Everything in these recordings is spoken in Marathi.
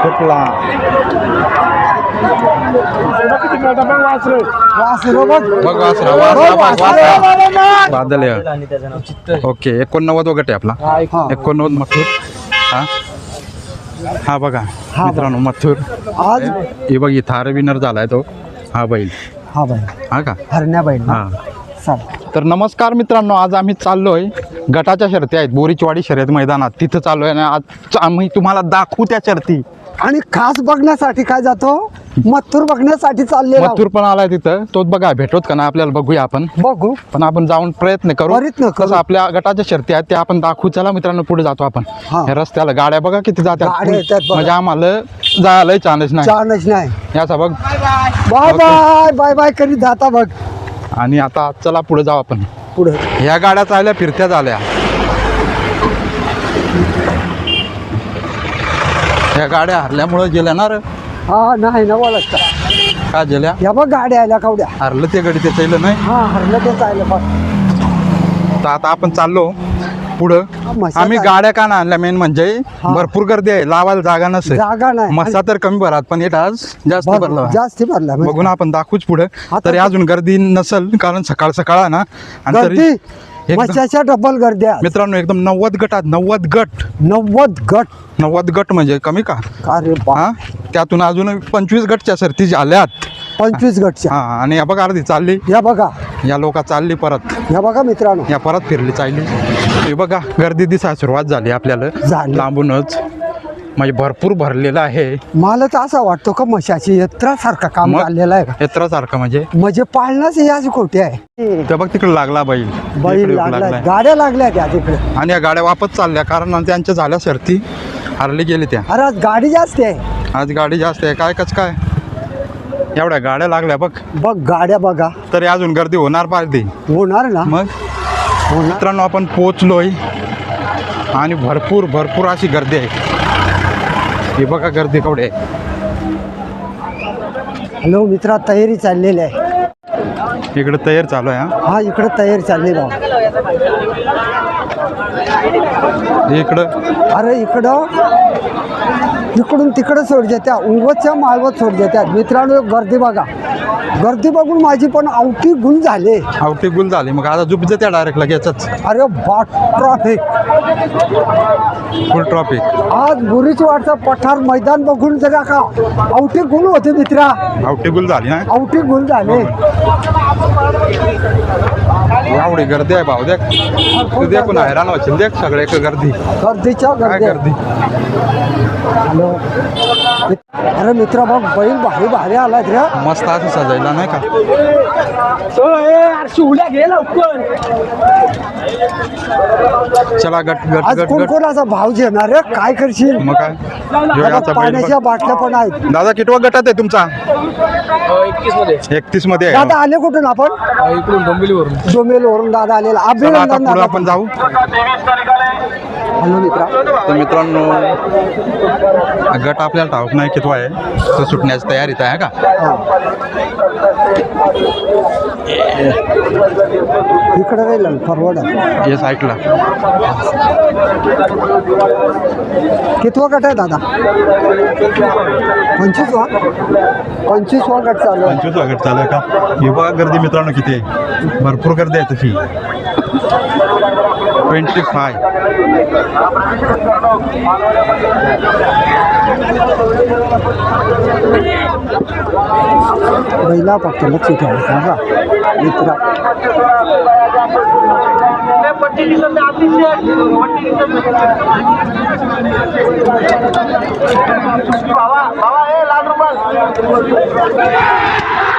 कुठला बादल ओके 89 वगैरे आपला 89 मथुर. हा बघा मित्रांनो मथुर आज हे बघ इथं विनर झालाय तो हा बैल. हा का हरण्या बैल. हा तर नमस्कार मित्रांनो, आज आम्ही चाललोय गटाच्या शर्ती आहेत बोरीचवाडी शर्यत मैदानात, तिथं चाललोय आणि आज आम्ही तुम्हाला दाखवू त्या शर्ती. आणि खास बघण्यासाठी काय जातो, मथुर बघण्यासाठी चालले. मथुर पण आलाय तिथं, तोच बघा भेटत का ना आपल्याला, बघूया आपण. बघू पण आपण जाऊन प्रयत्न करू. कसं आपल्या गटाच्या शर्ती आहेत ते आपण दाखवू. चला मित्रांनो पुढे जातो आपण. हे रस्त्याला गाड्या बघा किती जातात, म्हणजे आम्हाला जायला चान्स नाही याचा बघ. बाय बाय बाय बाय करीत जाता बघ. आणि आता चला पुढे जाऊ आपण. पुढे ह्या गाड्या चालल्या फिरत्या झाल्या. ह्या गाड्या हरल्यामुळे गेल्या ना रे. हा नाही ना बोलत का गेल्या, या बघ गाड्या आल्या कावड्या. हरलं ते गडी ते चाललं नाही. हा हरलं ते चाललं बघ. तर आता आपण चाललो पुढं. आम्ही गाड्या का आणल्या मेन म्हणजे भरपूर गर्दी आहे, लावायला जागा नसेल. जागा नाही. मस्सा तर कमी भरात पण येत आज जास्त भरला. जास्त भरला बघून आपण दाखवूच पुढे. तरी अजून गर्दी नसेल कारण सकाळ सकाळ आहे ना. आणि तरी मच्छाच्या डबल गर्दी मित्रांनो एकदम 90 गटात 90 गट म्हणजे कमी का. अरे हा त्यातून अजून 25 गटच्या सरती झाल्यात. 25 गटच्या. हा आणि या बघा अर्धी चालली. या बघा या लोका चालली परत. या बघा मित्रांनो, या परत फिरली चालली. हे बघा गर्दी दिसायला सुरुवात झाली आपल्याला लांबूनच, म्हणजे भरपूर भरलेलं आहे. मला तर असं वाटतो का मशाची यत्रासारखं काम झालेलं आहे. यत्रासारखं म्हणजे पाळणाच याची खोटी आहे. ते बघ तिकडे लागला बैल लागलाय, गाड्या लागल्या त्या तिकडे. आणि या गाड्या वापस चालल्या कारण त्यांच्या झाल्या शर्ती हरली गेली त्या. अरे आज गाडी जास्त आहे. आज गाडी जास्त आहे काय कच काय एवढ्या गाड्या लागल्या बघ. गाड्या बघा. तरी अजून गर्दी होणार पाहिजे. होणार ना मग. मित्रांनो आपण पोचलोय आणि भरपूर अशी गर्दी आहे. हे बघा गर्दी केवढी आहे. हॅलो मित्रा, तयारी चाललेली आहे. इकडे तयार चालू आहे. हा इकडे तयारी चालली भाऊ. इकडं अरे इकडून तिकडं सोड देत्या, उंगवतच्या माळवत सोड देत्या. मित्रांनो गर्दी बघा. गर्दी बघून माझी पण आवटी गुल झाली. मग आता झुप त्या डायरेक्ट लगेचच. अरे बाट ट्रॉफिक, फुल ट्रॉफिक. आज बोरीचवाडचा पठार मैदान बघून जरा का आवटी गुल होते मित्रा. आवटी गुल झाली ना. आवटी गुल झाले. एवढी गर्दी आहे भाऊ. देख तू देखून हैराण व्हायची. देख सगळे गर्दीच्या गर्दी. हॅलो अरे मित्रा बघ बैल भारी आला रे. मस्त असं सजायला नाही का. चला गट कोणाचा भाव घेणार रे, काय करशील. मग काय पाण्याच्या बाटल्या पण आहेत. दादा कितवा गटात आहे तुमचा. 31 मध्ये दादा आले कुठून आपण. इकडून डोंबिवलीवरून दादा आलेला. अभिनंदन. आपण जाऊ. हॅलो मित्रा. तर मित्रांनो गट आपल्याला ठाऊक नाही कितवा आहे, तो सुटण्याची तयारीत आहे का. इकडे राहील फॉरवर्ड हे साईडला. कितवा गट आहे दादा. 25वा गट चालू आहे. 25वा गट चालू आहे का. हे बघा गर्दी मित्रांनो किती आहे. भरपूर गर्दी आहे तशी. 25. बैला फक्त लक्ष ठेवा मित्रा.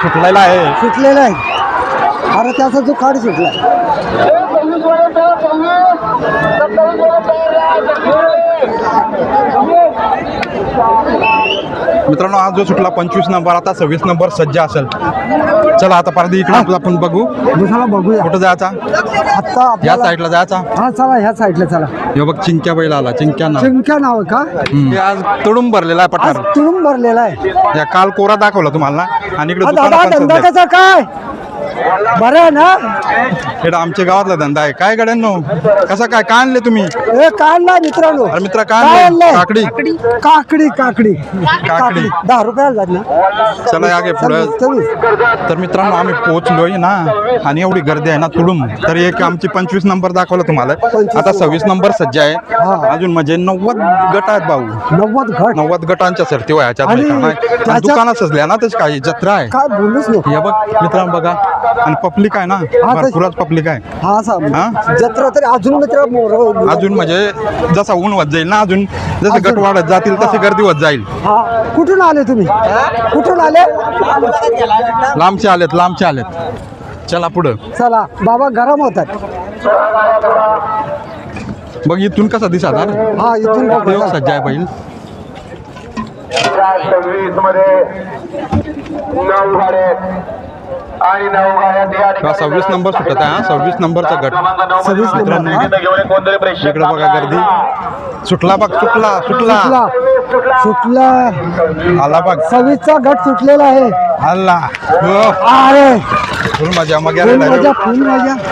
सुटलेला आहे. अरे त्याचा जो काढ सुटला. मित्रांनो आज जो सुटला 25 नंबर, आता 26 नंबर सज्ज असेल. चला आता परत इकडे आपण बघू. बघूया कुठं जायचा. आता या साईडला जायचा. हा चला ह्या साईडला चला. हे बघ चिंक्या बैल आला. चिंक्या नाव का. हे आज तुडून भरलेला आहे पठार. तुडून भरलेला आहे. या काल कोरा दाखवला तुम्हाला. आणि इकडे धंदा कसा काय. बरं आहे ना? हे आमच्या गावातला धंदा आहे. काय गड्यांनो, कसा काय आणले तुम्ही? हे काढला मित्रांनो. अरे मित्रा काय काय आणले? आणलंय? काकडी काकडी काकडी काकडी. 10 रुपयाला जात ना. चला या गे पुढे. तर मित्रांनो आम्ही पोहोचलोय ना, आणि एवढी गर्दी आहे ना तुडूम. तर एक आमची 25 नंबर दाखवला तुम्हाला. आता 26 नंबर सज्ज आहे. अजून म्हणजे 90 गट आहेत भाऊ. 90 गटांच्या सरती वयाच्या दुकानात सजल्या ना, त्याची काही जत्रा आहे. काय बोलूच नको. हे बघ मित्रांनो बघा, आणि पब्लिक आहे ना, भरपूरच पब्लिक आहे. जत्रा तरी अजून मित्र अजून म्हणजे जसा ऊन होत जाईल ना, अजून जसे गट वाढत जातील तशी गर्दी होत जाईल. कुठून आले तुम्ही? कुठून आले? लांबचे आलेत. चला पुढं. चला बाबा, गरम होतात. बघ इथून कसा दिसत. हा, इथून देव सज्ज आहे बैल. 26 नंबर सुटत आहे. 26 नंबरचा गट. 26 इकडे बघा गर्दी. सुटला आला बघ. 26चा गट सुटलेला आहे. आला अरे फुल मजा फुल मजा.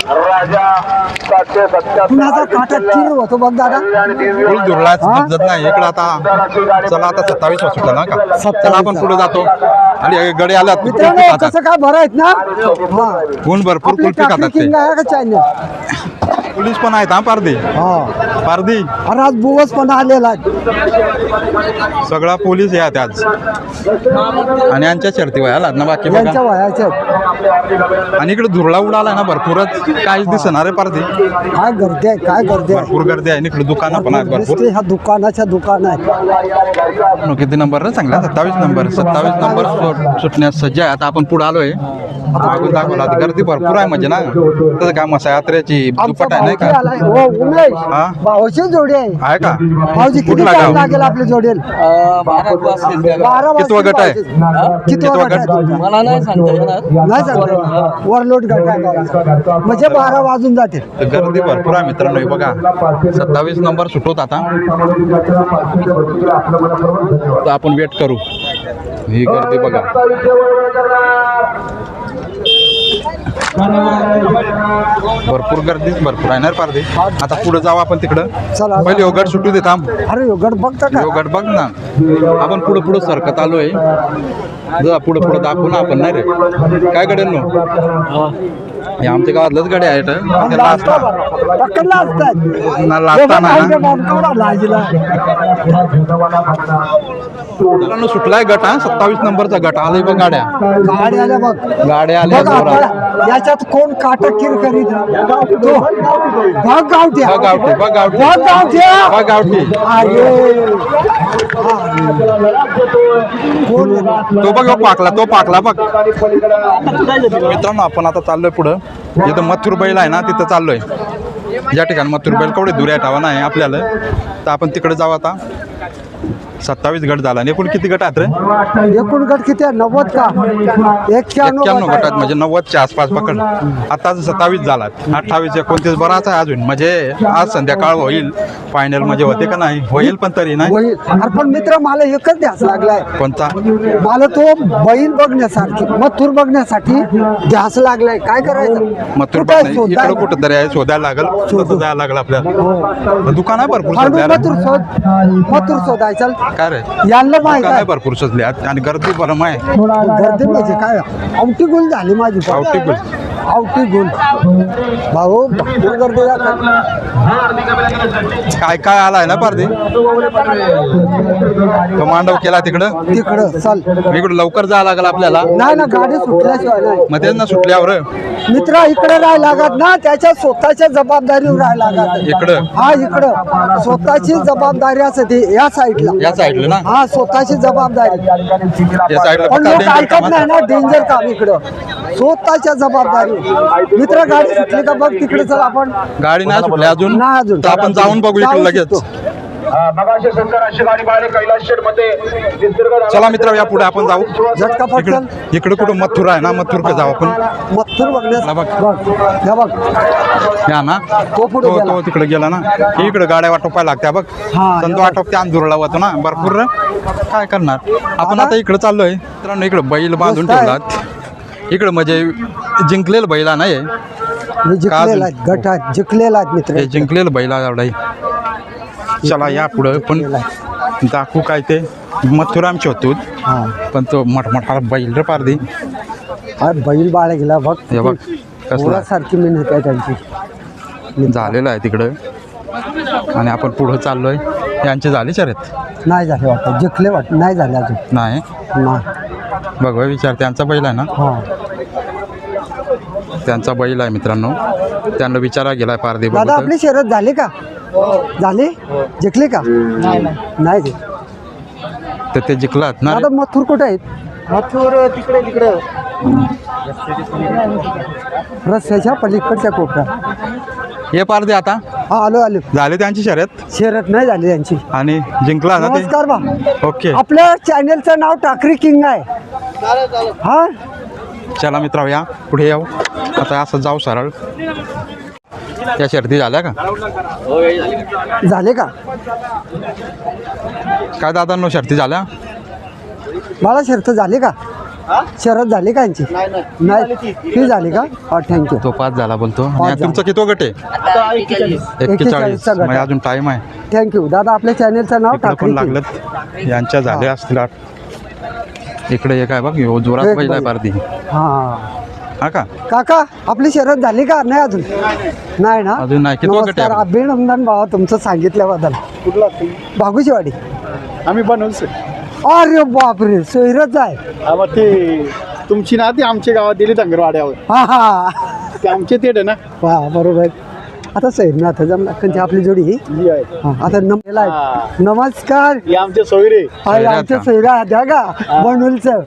कुणाचा काटा किर होतो बघ दादा. फुल दुर्ला समजत नाही इकडे. आता चला, आता 27 सुटला ना का. चला आपण पुढे जातो. आणि गडे आल्यात. मित्रांनो कसं काय बरं आहेत ना. ऊन भरपूर कुल्फी खातात ते. पोलीस पण आहेत. पारदी अरे आज बुवस पण आलेला आहे. सगळा पोलीस आहेत आज. आणि यांच्या शर्ती वयाला ना बाकी यांच्या वयाच्या. आणि इकडे धुरळा उडाला ना भरपूरच. काहीच दिसणार आहे पारदी. काय गर्दी आहे, काय गर्दी आहे. भरपूर गर्दी आहे. इकडे दुकानं पण आहेत भरपूर. ह्या दुकानाच्या दुकान आहेत. किती नंबर ना चांगला? 27 नंबर सुटण्यास सज्ज आहे. आता आपण पुढे आलोय. मागून दाखवला गर्दी भरपूर आहे म्हणजे ना. तसं काय मसा यात्रेची दुपट आहे नाही का. भाऊची जोडी आहे का? भाऊजी किती टाइम लागेल आपल्या जोडील? 12 कितवा गट आहे? कितवा गट आहे? मला नाही सांगता येणार. नाही सांगता. वरलोट गट आहे म्हणजे 12 वाजून जाते. गर्दी भरपूर आहे मित्रांनो. हे बघा 27 नंबर सुटवत आता. तर आपण वेट करू. ही गर्दी बघा. भरपूर गर्दी भरपूर आहे ना पारदी. आता पुढे जाऊ आपण तिकडं. चला पहिले गट सुटू दे. थांब. अरे गट बघता का? गट बघ ना. आपण पुढे सरकत आलोय. जा पुढे दाखवू ना आपण. नाही रे काय गड्यांनो, हे आमच्या गावातलंच गाडी आहे. सुटलाय गट. 27 नंबरचा गट आलाय बघ. गाड्या आल्या बघ. गाड्या आल्या. याच्यात कोण काटकीर करीत? गावठी तो बघ पाकला बघ. मित्रांनो आपण आता चाललोय पुढं. जिथं मथुर बैल आहे ना तिथं चाललोय. ज्या ठिकाणी मथुर बैल केवढे दूर आहे नाही आपल्याला. तर आपण तिकडे जाऊ आता. 27 गट झाला. एकूण किती गट आहेत रे? एकूण गट किती आहे? 90 का? 91 गट आहेत म्हणजे 90च्या आसपास पकड. आता 27 झालात. 28 29 बराच आहे अजून. म्हणजे आज संध्याकाळ होईल फायनल. म्हणजे होते का नाही होईल पण तरी नाही. पण मित्र मला एकच ध्यास लागलाय. कोणता? मला तो बैल बघण्यासाठी मथुर बघण्यासाठी ध्यास लागलाय. काय करायचं? मथुर इकडे कुठं तरी आहे शोधायला लागल. जायला लागलं आपल्याला. दुकान आहे भरपूर. मथुर शोधायचं काय रे? यांना माहिती आहे भरपूर सजले आणि गर्दी बरं आहे. गर्दी म्हणजे काय? आवटी गुल झाली माझी. आवटी गुल भाऊ भरपूर गर्दी जातात. काय आलाय ना पारदी. तो मांडव केला तिकडं चल इकडं लवकर जायला लागलं आपल्याला. नाही ना गाडी सुटल्याशिवाय नाही. मग तेच ना सुटल्यावर मित्र इकडे राहायला लागत ना. त्याच्या स्वतःच्या जबाबदारीवर राहायला लागत. इकडं इकडं स्वतःची जबाबदारी असते. या साईडला ना. हा स्वतःची जबाबदारी. या साईडला पण लोक ऐकत नाही ना. डेंजर काम इकडं. स्वतःच्या जबाबदारी. मित्र गाडी सुटली का बघ तिकडे. चल आपण. गाडी नाही सुटली अजून. तर आपण जाऊन बघू इकडे लगेच. चला मित्र या पुढे आपण जाऊ. झटका पटकन. इकडे कुठं मथुर आहे ना. मथुर का जाऊ आपण. मथुर बघण्यास बघ या ना. तो तिकडे गेला ना. इकडे गाड्या वाटोपायला लागत्या बघ. संतो आटोप त्या अंदुरला होतो ना भरपूर. काय करणार आपण. आता इकडे चाललोय मित्रांनो. इकडे बैल बांधून ठेवलात. इकडं म्हणजे जिंकलेलं बैला नाही आहे. मी जिंकलेला आहे, गटात जिंकलेला आहे मित्र. हे जिंकलेलं बैला एवढा. चला या पुढं पण दाखवू काय ते मथुरामचे होतो. हा पण तो मोठमोठा बैल रे पारदी. बैल बाळा गेला बघ. हे बघ कसला सारखी मेहनत आहे त्यांची. झालेलं आहे तिकडं. आणि आपण पुढं चाललोय. यांची झाली शर्यत नाही झाले वाटतं, जिंकले वाटतं, नाही झाले अजून. नाही बघ विचार. त्यांचा बैल आहे ना, हा त्यांचा बैल आहे मित्रांनो. त्यांना विचारा गेलाय पारदी. दादा आपली शर्यत झाली का? झाली? जिंकले का? नाही तर ते जिंकलात ना. दादा मथुर कुठे आहेत? मथुर तिकडे रस्त्याच्या पलीकडच्या कोपऱ्यात. ये पारदी आता हा आलो. झाले त्यांची शर्यत शर्यत नाही झाली त्यांची. आणि जिंकला ना ते. नमस्कार बा. ओके आपल्या चॅनलचं नाव टाकरी किंग आहे. हा चला मित्र या पुढे यावं. आता असं जाऊ सरळ. त्या शर्ती झाल्या का? झाले का काय दादांनो शर्ती झाल्या? मला शर्त झाली का? शरद झाली का यांची? नाही ती झाली का? हा थँक्यू. तो 5 झाला बोलतो. पाच आणि तुमचा किती गट आहे? 41. चा गट. म्हणजे अजून टाइम आहे. थँक्यू दादा. आपल्या चॅनलचं नाव इकडे पण टाकरी किंग. लागलं. यांच्या झाल्या असतील. इकडे एक आहे बघ. जोरात एक बैल आहे बैल. पारदी. हा हा का? काका आपली शर्यत झाली का? नाही अजून. नाही ना अजून नाही. किती गट नमस्कार, आहे? अभिनंदन भावा तुमचं सांगितल्याबद्दल. कुठला भागुशीवाडी. आम्ही बनवलं. अरे बापरे सोयरच आहे. मग ते तुमची ना ती आमच्या गावात दिली धंगरवाड्यावर. हा हा ते आमचे तेट आहे ना. वा बरोबर. आता सैर ना आता जमला कंची आपली जोडी ही. ही आहे. हा, आता नमस्कार. ही आमचे सोयरे. आमच्या सोयरा द्या का बनवलचं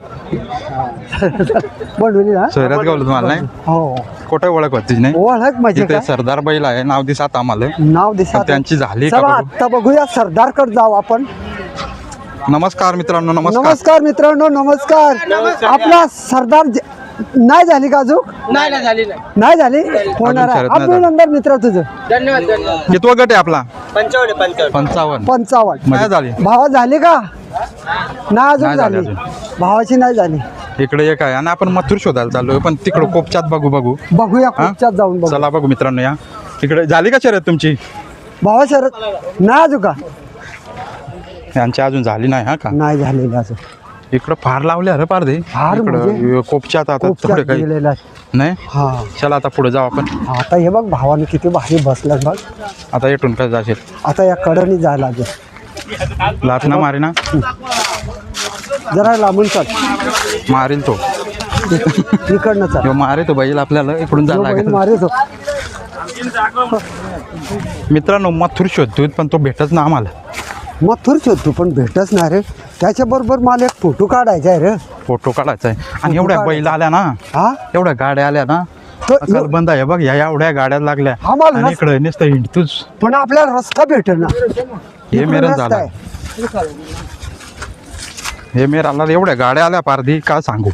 बनवली ना. सोयऱ्यात गावलं तुम्हाला नाही? हो कुठे ओळख होती नाही? ओळख म्हणजे इथे काय? सरदार बैल आहे. नाव दिसत आम्हाला. नाव दिसा पण त्यांची झाली का चला बघू? आता बघूया सरदारकडे जाऊ आपण. नमस्कार मित्रांनो. नमस्कार. नमस्कार मित्रांनो. नमस्कार. आपला सरदार नाही झाली का अजून? नाही झाली नाही झाली होणार आहे. शर्यत नाही अभिनंदन मित्र तुझं. धन्यवाद किती गट आहे आपला? 55 55. 55. काय झाली? भावा झाली का? नाही अजून नाही झाली झाली. भावाची नाही झाली. इकडे एक आहे. आणि आपण मथुर शोधायला चाललोय. पण तिकडे कोपच्यात बघू. बघूया हा? खूपच्यात जाऊन बघू. चला बघू मित्रांनो या. इकडे झाली का शर्यत तुमची? भावा शरद नाही अजून का? यांची अजून झाली नाही. हा का? नाही झालेली अजून. इकडं फार लावले अरे पारदे. फार म्हणजे? इकडं कोपच्यात आता खूपच्यात थोडे काही गेलेला आहे. नाही. हा चला आता पुढे जाऊ आपण. आता हे बघ भावाने किती भारी बसला बघ. आता इथून काय जाशील? आता या कडनी जायला लागेल. लाथ ना मारे ना. जरा लांबून चल. मारेल तो. इकडनं चल. ह्यो मारे तो बैल आपल्याला इकडून जायला बैल लागेल. मारेल. मित्रांनो मथुर शोधतोय पण तो भेटच ना आम्हाला. मथुर शोधतो पण भेटच नाही रे. त्याच्याबरोबर मला एक फोटो काढायचा आहे रे. फोटो काढायचा आहे. आणि एवढ्या बैल आल्या ना. हा एवढ्या गाड्या आल्या ना. तो बंद आहे बघ. या एवढ्या गाड्या लागल्या. आम्हाला आणि इकडे नुसतं हिंडतोच. पण आपल्याला रस्ता भेटेल ना. हे इकडून मेरन रस्ता झाला. आहे. हे मेराला एवढ्या गाड्या आल्या पारदी काय सांगू.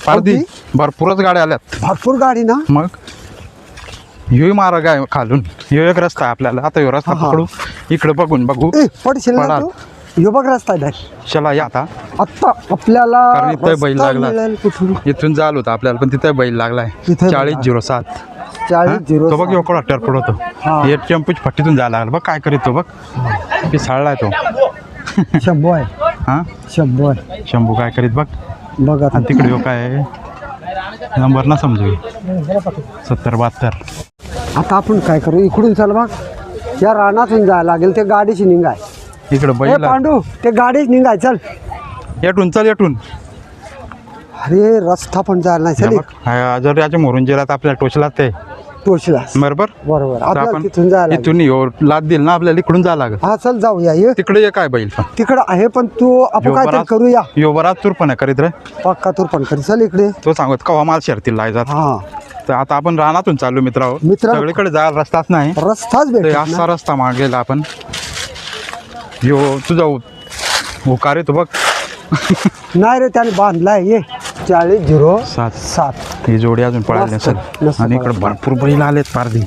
पारदी भरपूरच गाड्या आल्यात. भरपूर गाडी ना. मग ह्यो मार्ग आहे खालून. ह्यो एक रस्ता आहे आपल्याला. आता ह्यो रस्ता हा, हा. पकडू. इकडे बघून बघू. ए पडशील ना पडाल. तू. ह्यो बघ रस्ता आहे. चला या आता. आत्ता आपल्याला कारण इथे बैल रस्ता लागला. मिळेल कुठून? इथून चालू होतं आपल्याला पण तिथे बैल लागलाय. तिथे 4007. 40 तो बघ ह्यो कोणा टरफड होतो. हा. हे टेम्पूच फट्टीतून जायला लागला बघ. काय करीत तो बघ. पिसाळलाय तो. शंभू आहे. हा शंभू आहे. शंभू काय करीत बघ. बघ आता आणि तिकडे ह्यो काय आहे? नंबर ना समजू. 7072. आता आपण काय करू? इकडून चल बघ. या रानातून जायला लागेल. ते गाडीची निघाय. इकडे ए बैल आहे. पांडू ते गाडीच निघाय चल. येटून चल येटून. अरे रस्ता पण जायला नाही. चल जर याच्या मोरून गेला आपल्याला टोचला ते टोचला. बरोबर. बरोबर तर आपल्याला आपण तिथून जायला लागेल. इथून ह्यो लाद दिल ना आपल्याला इकडून जायला लागेल. हा चल जाऊया. ये तिकडे ये काय बैल पण. तिकडं आहे पण तू आपण काय करूया. यो बराच तुरपण आहे करीत रे. पक्का तूर पण करी. चल इकडे. तो सांगत कवा माल शर्तीला लायजात. हा तर आता आपण रानातून चाललो मित्रांनो. मित्रांनो. सगळीकडे जायला रस्ताच नाही. रस्ताच ते भेट असा रस्ता मागेला आपण. यो तुझा होकार आहे तो बघ. नाही रे त्याने बांधलाय. ये 4007. ही जोडी अजून पळाली मस्त, नसेल. मस्त आणि इकडे भरपूर बैल आलेत पारदी.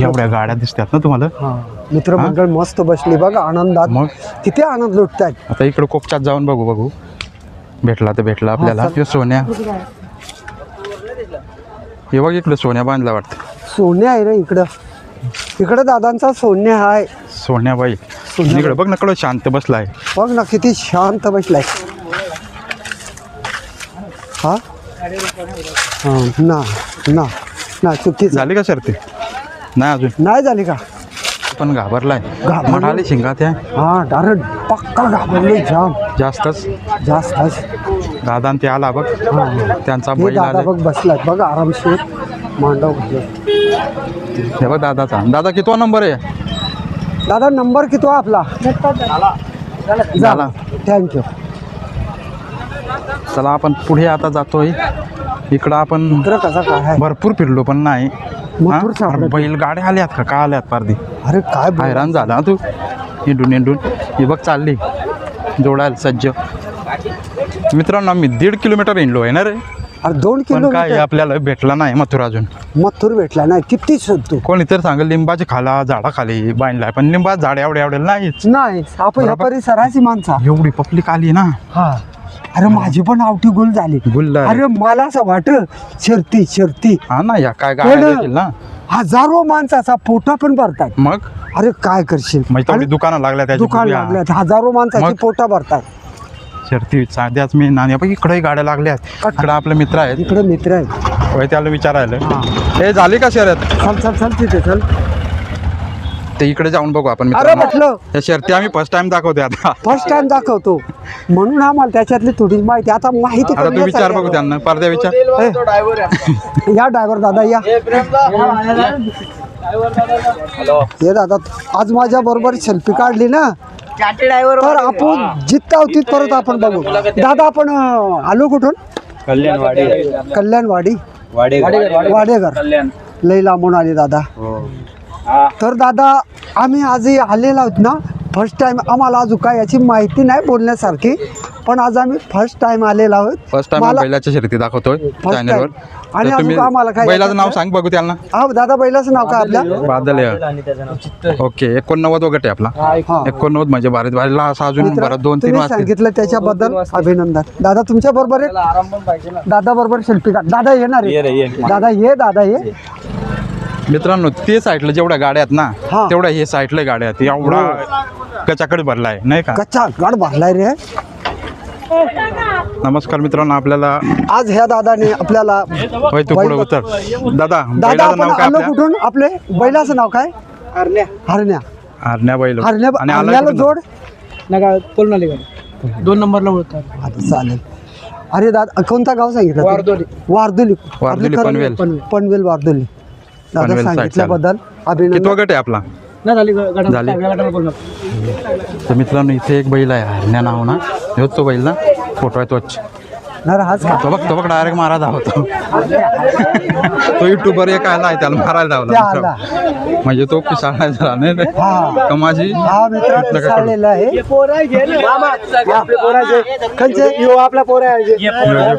एवढ्या गाड्या दिसतात ना तुम्हाला. हा मित्रमंडळ मस्त बसली बघ आनंदात. मग किती आनंद लुटतायत. आता इकडे कोपच्यात जाऊन बघू. भेटला तर भेटला आपल्याला. हा, चल. यो सोन्या. हे बघ इकडे सोन्या बांधला वाटतं. सोन्या आहे रे इकडं. इकडं दादांचा सोन्या आहे. सोन्याबाई इकडे बघ ना कडं शांत बसलाय. बघ ना किती शांत बसलाय. हा ना ना ना चुकी झाली का शर्ती? नाही अजून नाही झाली का? पण घाबरलाय. घाबरलो. म्हणाले शिंगा त्या हा डायरेक्ट पक्का घाबरले जाम जास्तच. जास्त. दादा आणि ते आला बघ त्यांचा हे बैल दादा आला. बघ बसलाय बघ आरामशीर मांडव घातले. हे बघ दादाचा. दादा कितवा नंबर आहे? दादा नंबर किती आहे आपला? झाला. थँक्यू. चला आपण पुढे आता जातोय. इकडं आपण इकडं कसा काय आहे? भरपूर फिरलो पण नाही. मथुर हा? सापडत. बैल गाड्या आल्यात का आल्यात पारदी? अरे काय बोल- हैराण झाला तू. हिंडून ही बघ चालली जोडायला सज्ज. मित्रांनो आम्ही 1.5 किलोमीटर हिंडलो आहे ना रे. अरे 2 पण काय किलोमीटर आपल्याला भेटला नाही मथुर अजून. मथुर भेटला नाही. किती शोधतो कोणी तर सांगेल लिंबाची खाला झाडाखाली बांधलाय पण लिंबा झाड एवढ्या नाहीच. नाही. आपण ह्या बरोबर. परिसराची माणसा. एवढी पब्लिक आली ना. हा. अरे माझी पण आवटी गुल झाली. गुल झाली. अरे मला असं वाटत शर्ती हा ना या काय गाड्या पण- देखील ना. हजारो माणसाचा पोटा पण भरतात. मग अरे काय करशील? म्हणजे तेवढी आणि दुकानं लागल्या त्याची दुकान बघूया. लागल्यात. हजारो माणसाची मग? पोटा भरतात. शर्ती साध्याच मी नाणी बघ इकडे गाड्या लागल्यात. इकडे आपले मित्र आहेत. इकडे मित्र आहेत. होय त्याला विचारायला. हा. हे झाली का शर्यत? चल चल चल तिथे चल. ते इकडे जाऊन बघू आपण अरे मित्रांनो. म्हटलं या शर्ती आम्ही फर्स्ट टाइम दाखवते आता. फर्स्ट टाइम दाखवतो म्हणून आम्हाला त्याच्यातली थोडी माहिती. आता माहिती आता तू विचार बघू त्यांना. पडद्या विचार. या ड्रायव्हर दादा या. हे दादा आज माझ्या बरोबर सेल्फी काढली ना तर आपण जितका तिथपर्यंत आपण बघू. दादा आपण आलो कुठून? कल्याणवाडी वाडेघर. लई लांबून आले दादा. तर दादा आम्ही आजही आलेलो आहोत ना. फर्स्ट टाइम आम्हाला अजून काय याची माहिती नाही बोलण्यासारखी. पण आज आम्ही फर्स्ट टाइम आलेलो आहोत. फर्स्ट टाइम मला- बैलाच्या शर्यती दाखवतोय time. चॅनलवर. आणि तर अजून आम्हाला काय बैलाचं नाव सांग बघू त्यांना. हा दादा बैलाचं नाव काय आपल्या? बादल आहे. ओके 89 वगैरे आपला. हा. 89 म्हणजे भारत बाहेरला असा अजून मित्र, बरं 2-3 तुम्ही वाजता. सांगितलं त्याच्याबद्दल अभिनंदन. दादा तुमच्या बरोबर आहे? दादा बरोबर सेल्फी काढ. दादा येणार आहे. दादा ये. मित्रांनो ते साईडला जेवढ्या गाड्या आहेत हा. ना तेवढ्या हे साईडला गाड्या आहेत. एवढा कचाकडे भरलाय नाही का. कच्चा गड भरलाय रे. नमस्कार मित्रांनो आपल्याला. आज ह्या दादाने आपल्याला होय तू पुढे बैल- उतर. दादा दादा बैलाचं आपण नाव काय आलो आपल्या? कुठून? आपले बैलाचं नाव काय? हरण्या. हरण्या बैल. आणि आला हरण्याला कुठून? जोड 2 नंबरला ओळखतात. आता चालेल. अरे दादा कोणता गाव सांगितलं? वारदोली. वारदोली. वारदोली, आपली पनवेल. पनवेल वारदोली. दादा पनवेल side सांगितल्याबद्दल कितवा अभिनंदन. गट आहे आपला? नाही झाली गटाला झाली. गटाला बोलणार. तर मित्रांनो इथे एक बैल आहे हरण्या नाव ना. ह्योच तो बैल ना. फोटो आहे तोच. नाही हाच का? तो बघ डायरेक्ट मारा धावतो. तो युट्यूबर एक आला आहे त्याला मारायला ते आला. धावला. म्हणजे तो पिसाळा झाला नाही रे. हा. का माझी हा मित्रांनो चाललेला आहे. कंचे आपला पोर आहे.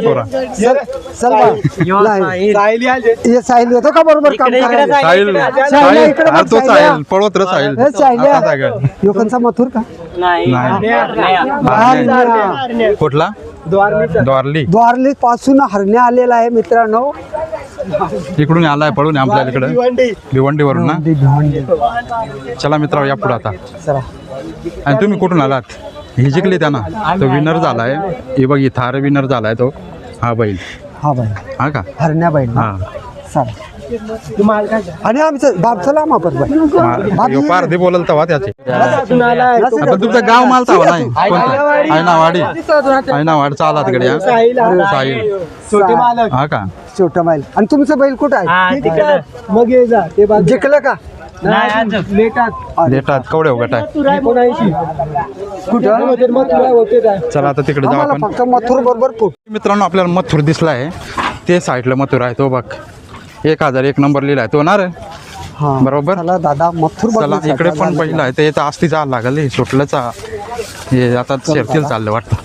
पोरा. चल बा. नाही. हे साहिल येतो का बरोबर काम करायला? साहिल साहिल साहिल इकडे बघ, अरे तो साहिल. साहिल पळवत रे साहिल. हे साहिल आता जागा. लोकांचा मथुर का? नाही हरण्या. कुठला? द्वारली. द्वारली पासून हरण्या आलेला आहे मित्रांनो. इकडून आलाय पळून आपल्या इकडे भिवंडीवरून ना. चला मित्र या पुढे आता. चला. आणि तुम्ही कुठून आलात? ही जिंकली त्यांना. तो विनर झालाय. हे बघ थार विनर झालाय तो. हा बैल. हा बाई हा का. हरण्या बाई ना. हा चला. आणि आमचं बापचं मापर बाई. पारधी बोलल तवा त्याचे. आता तुमचं गाव माल तवा नाही कोणतं? आयनावाडी. आयनावाड चाला तिकडे या. साहिल. छोटे मालक. हा का. छोटा माईल. आणि तुमचं बैल कुठं आहे? मग ये जा ते बाजू. जिंकलं का? लेटात कवडे उघट आहे. 79 कुठं? मग तुला होते काय. चला आता तिकडे जाऊ आम्हाला आपण. फक्त मथुर बरोबर फुट. मित्रांनो आपल्याला मथुर दिसलाय. ते साईडला मथुर आहे तो बघ. 1001 नंबर लिहिलाय तो ना रे. हा बरोबर. चला दादा मथुर चला बघण्यासाठी इकडे पण आलो. पहिला आहे ते आस्ती चाल लागल. हे सुटलंच हे आता शेरतील चाललं वाटतं.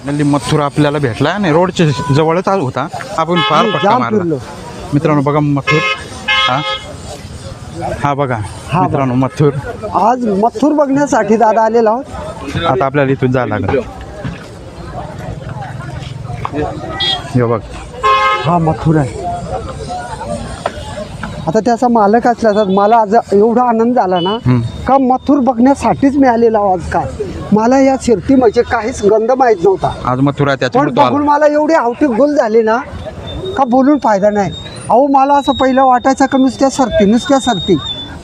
नल्ली मथुर आपल्याला भेटला आणि रोडच्या जवळच होता. आपण फार पट्टा जाम मारला. फिरलो. मित्रांनो बघा मथुर. हा बघा मित्रांनो मथुर. आज मथुर बघण्यासाठी दादा आलेला आहोत. आता आपल्याला इथून जायला लागलं. हे बघ हा मथुर आहे. आता त्याचा मालक असला तर मला आज एवढा आनंद झाला ना का मथुर बघण्यासाठीच मी आलेला आज काय. मला या शिर्ती म्हणजे काहीच गंध माहीत नव्हता, आज मथुरा पण त्याच्यामुळे तो बघून आला. मला एवढी आवटी गुल झाली ना का बोलून फायदा नाही. अहो मला असं पहिलं वाटायचं का नुसत्या सरती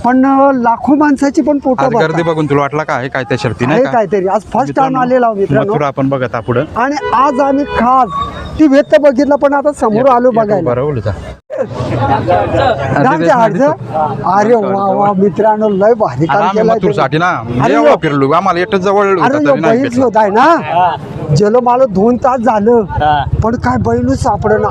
पण लाखो माणसाची पण पोटं आज गर्दी भरतात. बघून तुला वाटला का आहे काय त्या शर्ती नाही आहे का काहीतरी आज फर्स्ट टाइम मित्रांनो, आलेला आहो मित्रांनो. मथुरा आपण बघत हा पुढं आणि आज आम्ही खास ती भेट तर बघितलं पण आता समोर आलो बघायला. बरोबर डांगच्या हाडचं? अरे वा वा मित्रांनो लय भारी काम आम्ही केलंय मथुर साठी ना अरे एवढा यो. फिरलो आम्हाला एकटं जवळ होतं अरे तरी नाही बैल भेटलं. शोध आहे ना जलो मला 2 तास झालं पण काय बैलच सापडना.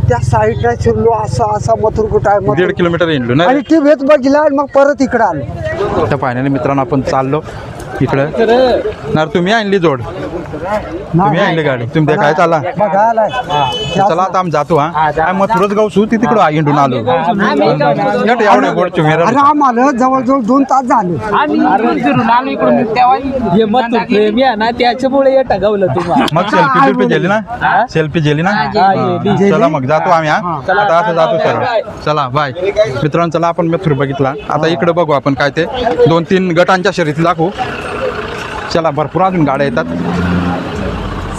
त्या साईडला शिरलो असा मथुर कुठं आहे 1.5 किलोमीटर येलो ना आणि ती भेट बघितला आणि मग परत इकडं आलो. त्या पाण्याने मित्रांनो आपण चाललो इकडं ना तुम्ही आणली जोड तुम्ही आणली गाडी तुम्ही काय चाला बघा आलाय. चला आता आम्ही जातो हा काय मथुरच गावसू ती तिकडं हिंडून आलो एवढे गोड चुमेरा अरे आम्हाला जवळजवळ 2 तास झाले. हे मत प्रेमी आहे ना त्याच्यामुळे येता गावलं तुम्हाला. मग सेल्फी गेली ना सेल्फी गेली ना हा. चला मग जातो आम्ही हा आता असं जातो सर चला बाय मित्रांनो. चला आपण मथुर बघितला आता इकडे बघू आपण काय ते 2-3 गटांच्या शर्यती दाखवू. चला भरपूर अजून गाड्या येतात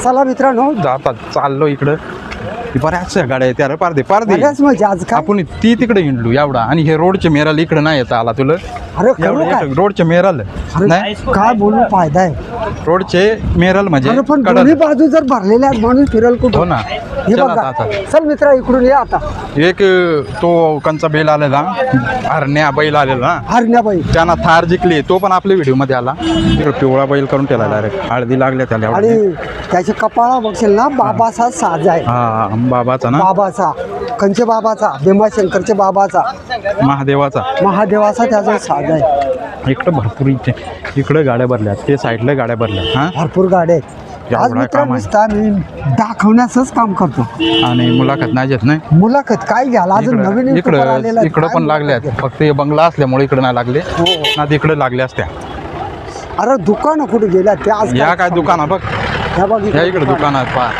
चला मित्रांनो जातात चाललो इकडं बऱ्याच गाड्या येत्या रे पारदे बघाच म्हणजे आज काय आपण ती तिकडे हिंडलो एवढा आणि हे रोडचे मेराल इकडे नाही येता आला तुला अरे खरं काय? रोडचे मेराल नाही अरे काय बोलून फायदा आहे. रोडचे मेरल म्हणजे अरे पण कडल. दोन्ही बाजू जर भरलेल्या आहेत माणूस फिरल कुठं. हो ना हे चला बघा आता चल मित्रा इकडून ये आता. एक तो कंचा बैल आलेला हरण्या बैल आलेला ना हरण्याबाई त्यांना थार जिंकली तो पण आपल्या व्हिडिओ मध्ये आला तिकडे पिवळा बैल करून त्याला डायरेक्ट हळदी लागल्या त्याला आणि एवढी. त्याच्या कपाळा बघशील ना बाबाचा साज आहे. हा बाबाचा ना बाबाचा कंचे बाबाचा भीमाशंकरच्या बाबाचा महादेवाचा महादेवाचा त्याचा साज आहे. इकडं भरपूर इकडे गाड्या भरल्या ते साईडला गाड्या भरल्या हा भरपूर गाड्या आहेत. आज एवढा मित्र काम आहे. नुसता मी दाखवण्याचंच काम करतो. आणि मुलाखत नाही येत नाही मुलाखत काय घ्यायला अजून नवीन YouTuber आलेला इकडं आहे. इकडं काय पण लागले आहेत फक्त हे बंगला असल्यामुळे इकडे नाही लागले हो. ना तिकडे लागले असत्या अरे दुकान कुठे गेल्या ते आज या काय दुकान बघ ह्या बघ या इकडे दुकान आहे पा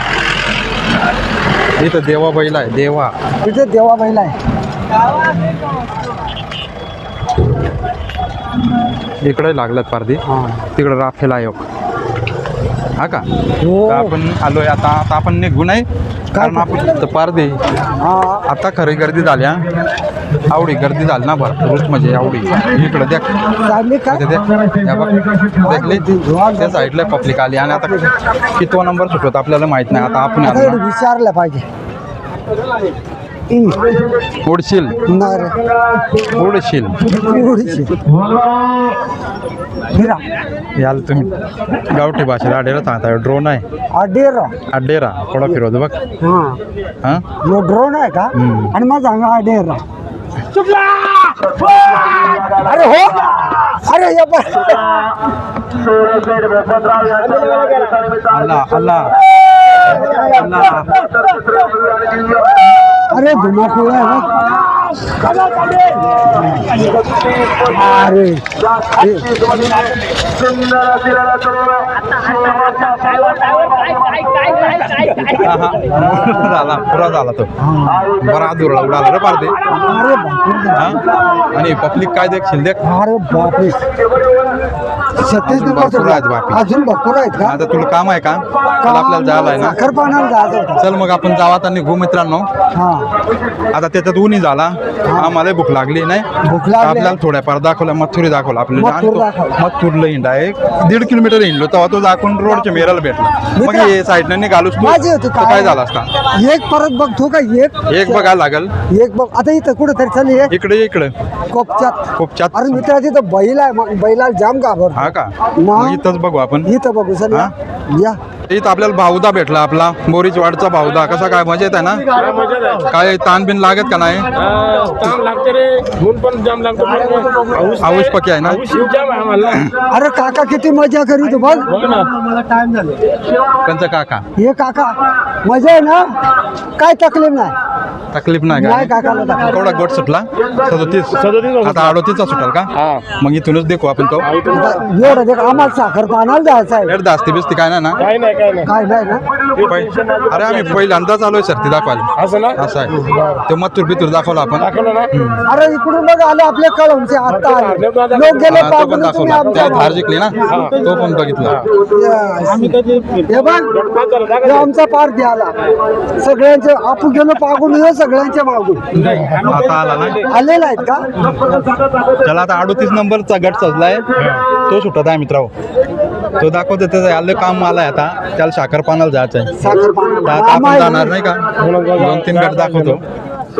इथं देवा बैल आहे देवा तिथे देवाबाईला आहे. इकडे लागल्यात पारदी तिकडे राफेल आहे एक. हा का हो. तर आपण आलोय आता आता आपण निघू नाही कारण आपण तर पारदी हा आता खरी गर्दी झाली हा आवडी गर्दी झाली ना भरपूर म्हणजे आवडी इकडे देख चालली काय इथे देख. या बघ. देखली त्या साईडला पब्लिक आली आणि आता कितवा नंबर सुटवत आपल्याला माहित नाही आता आपण आता आलो एवढं विचारलं पाहिजे. ओढशील नाही रे. ओढशील एवढीच. हिरा याल तुम्ही गावठी भाषेत अडेरा सांगता ड्रोन आहे अडेरा अड्डेरा थोडा फिरवतो बघ हा हा यो ड्रोन आहे का हम्म. आणि माझा अंगा अडेरा अरे हो अरे ये बघ. अल्लाह अल्लाह अल्लाह अरे धुमाकूळ आहे ना. अरे झाला पुरा झाला तो बरा दुरळा उडाला रे पारते अरे बापरे. हा आणि पब्लिक काय देखशील देख अरे बापरे 36 भरपूर आहेत नंबर बापरे. अजून भरपूर आहेत का. आता तुला काम आहे का चल आपल्याला जायला आहे ना साखर पाण्याला जायचं होतं. चल मग आपण जाऊ आता निघू मित्रांनो हा आता त्याच्यात ऊनही झाला आम्हाला भूक लागली नाही भूक लागली. आपल्याला थोड्याफार दाखवलं मथुरी दाखवलं आपल्याला आणि मथुर तो दाखवलं. मथुरला हिंडा एक 1.5 किलोमीटर हिंडलो तेव्हा तो दाखवून रोडच्या मेराला भेटला मग मित्रा, हे साईडने निघालोच तू माझी होती तर काय झालं असता एक परत बघतो का एक बघायला लागल एक बघ आता इथं कुठं तरी चालली एक इकडे इकडे कोपच्यात खूपच्यात अरे मित्रा तिथं बैल आहे मग बैलाला जाम घाबर हा का मग? मग इथंच बघू आपण इथं बघू चल हा? या इथं आपल्याला भाऊदा भेटला आपला बोरीच वाडचा भाऊदा कसा काय मजेत आहे ना काय ताण बिन लागत का नाही काम लागते रे ऊन पण जाम लागतो आऊस पक्की आहे ना जाम आहे आम्हाला अरे काका किती मजा करीत बघ कंच काका हे काका मजा आहे ना काय तकलीफ नाही तकलीफ नाही नाही का काकाला तकलीफ. केवढा गट सुटला 37 आता 38चा सुटाल का मग इथूनच देखू आपण तो एवढं देख आम्हाला साखर पाण्याला जायचं आहे. दास्ती बिस्ती काय नाही ना काय नाही काय नाही काय नाही ना अरे आम्ही पहिल्यांदाच आलोय सर ती दाखवायला असं ना असं आहे ते मथुर बितूर दाखवला आपण दाखवलं ना अरे इकडून बघ आले आपले कळमचे आता आले लोक गेले हा, तो पण पाहून तुम्ही दाखवला त्या आमच्या धार जिंकली ना तो पण बघितला आम्ही कधी हे बघ हे आमचा पार द्याला सगळ्यांचे आपण गेलो पागून येऊ सगळ्यांच्या मागून आता आला ना आलेला आहेत का त्याला आता 38 नंबरचा गट सजलाय तो सुटत आहे मित्रांनो तो दाखवतो त्याचं आलं काम आलाय आता त्याला साखर पानाला जायचं आहे साखर तर पाण्याला आता आपण जाणार नाही का 2-3 गट दाखवतो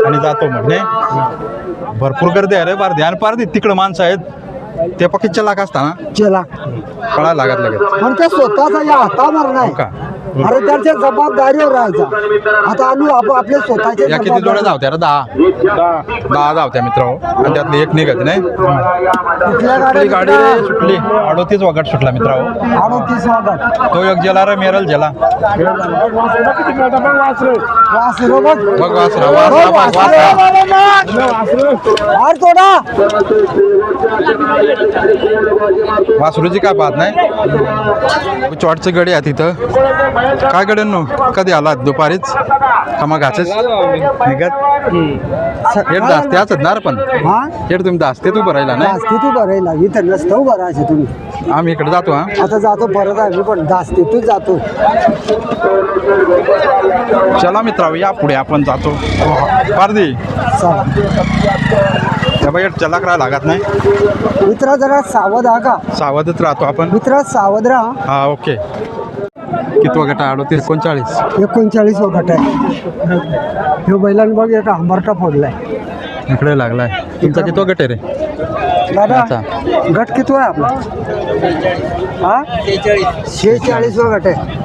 आणि जातो मग नाही भरपूर गर्दी आहे रे बार ध्यान पार दे तिकडं माणसं आहेत ते पक्की चलाक असताना चला कळायला लागत लगेच पण ते स्वतःचा या हातावर नाही का अरे त्यांच्या जबाबदारीवर राहायचा आता आम्ही आपले स्वतःचे या किती जोड्या धावत्या रे 10 धावत्या मित्रांनो आणि त्यातली एक निघत नाही कुठल्या आपली गाडी गाड्या रे सुटली 38 वगट सुटला मित्रांनो 38 वाजता तो एक गेला रे मेरल गेला किती मोठा पण वासरू वासरू बघ बघ वासरा वासरा बघ वासरा हार तोडा वासरूची काय पाहत नाही चॉटची गडी आहे तिथं काय गड्यांनो कधी आलात दुपारीच का मग घाचेच निघत हेड दासते असत ना रे पण हा हेड तुम्ही दासते तू भरायला नाही दास्ती तू भरायला इथं नसतं भरायचं तुम्ही आम्ही इकडे जातो हा आता जातो परत आहे मी पण दास्ती तू जातो चला मित्रांनो या पुढे आपण जातो पारदी चला त्या बाई चला करायला लागत नाही मित्रा जरा सावध हा का सावधच राहतो आपण मित्रा सावध राहा हा ओके कितवा गट आहे 39 39 गट आहे ह्यो बैलांनी बघ एक आंबरटा फोडलाय इकडे लागलाय तुमचा कितवा गट आहे रे दादा अच्छा. गट किती आहे आपला हा 46 गट आहे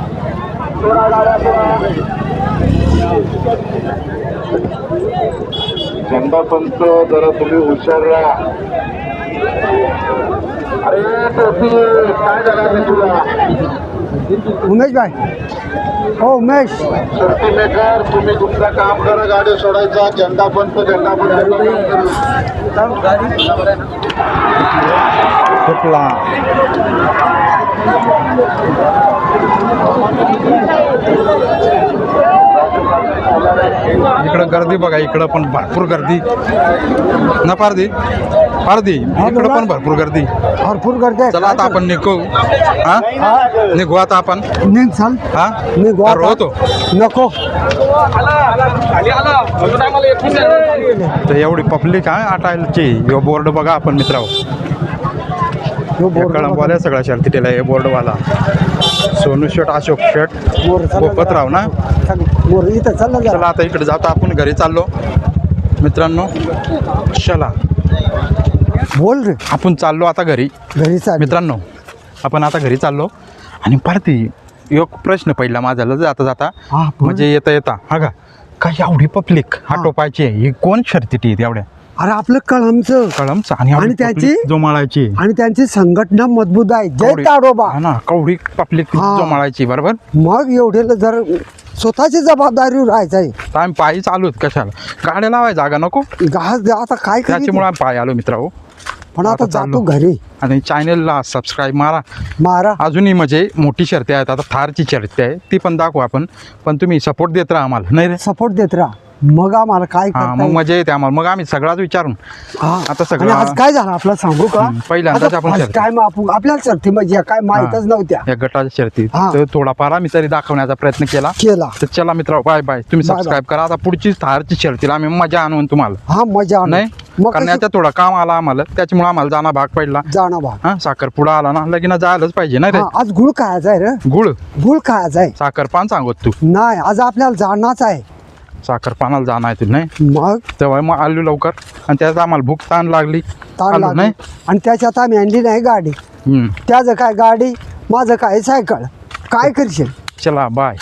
झेंडा पंच जरा तुम्ही हुशार राहा अरे काय झालं तुला उमेश भाई हो उमेश सुट्टी मेकर तुम्ही तुमचं काम करा गाडी सोडायचा झेंडा पंच सुटला इकडं गर्दी बघा इकडं पण भरपूर गर्दी ना पारदी इकडं पण भरपूर गर्दी भरपूर गर्दी आहे चला आता आपण निघू हा निघू आता आपण निघ चाल हा निघू का आता. रोतो नको तर एवढी पब्लिक आहे आटायची यो बोर्ड बघा आपण मित्रांनो ह्यो बोर्ड कळंबवाल्या सगळ्या शर्ती टेला हे बोर्डवाला सोनू शेट अशोक शेट बोर्ड चालला बोपतराव ना चल, बोर्ड इथं चाललं चला जरा आता इकडे जातो आपण घरी चाललो मित्रांनो चला बोल रे आपण चाललो आता घरी घरी चाल मित्रांनो आपण आता घरी चाललो आणि पारती एक प्रश्न पहिला माझा जाता जाता हा बोल. म्हणजे येता हा का काय एवढी पब्लिक हा टोपायची आहे ही कोण शर्ती टी एवढ्या अरे आपलं कळमचं कळमचा आणि आणि एवढी त्याची? public जोमाळायची आणि त्यांची संघटना मजबूत आहे जय कवडी. ताडोबा हा ना कवडी पब्लिक हा. जोमाळायची बरोबर मग एवढे जर स्वतःची जबाबदारी राहायचं आहे तर आम्ही पायी चालू कशाला गाड्या लावाय जागा नको घास द्या आता काय करायचं त्याच्यामुळे आम्ही पायी आलो मित्रांनो पण आता आता जातो चाललो. घरी आणि चॅनेलला सबस्क्राईब मारा मारा अजूनही म्हणजे मोठी शर्ती आहेत आता थारची शर्ती आहे ती पण दाखवू आपण पण तुम्ही सपोर्ट देत राहा आम्हाला नाही रे सपोर्ट देत राहा मग आम्हाला काय हा करता मग येईल. मजा येते आम्हाला मग आम्ही सगळाच विचारून हा. आता सगळं- आणि आज काय झालं आपलं सांगू का पहिल्यांदाच आपण शर्ती. काय आपल्याला शर्ती म्हणजे काय माहीतच नव्हत्या या गटाच्या शर्तीत हा. तर थोडाफार आम्ही तरी दाखवण्याचा प्रयत्न केला केला तर चला मित्र बाय बाय तुम्ही Bye, सबस्क्राईब करा आता पुढची थारची शर्तीला आम्ही मजा आणून तुम्हाला हा मजा नाही मग करण्याचा थोडा काम आला आम्हाला त्याच्यामुळे आम्हाला जाणं भाग पडला जाणं बा हा साखरपुडा आला ना लगीन जायलाच पाहिजे ना रे हा, आज गुळ खायचा आहे रे गुळ गुळ खायचा आहे साखर पान सांगत तू नाही आज आपल्याला जाणारच आहे साखर पानाला जाणं आहे तू नाही मग तेव्हा मग आलो लवकर आणि त्यात आम्हाला भूक ताण लागली ताण आलो लागली. नाही आणि त्याच्यात आम्ही आणली नाही गाडी हम्म. त्याचं काय गाडी माझं काय सायकल काय करशील चला बाय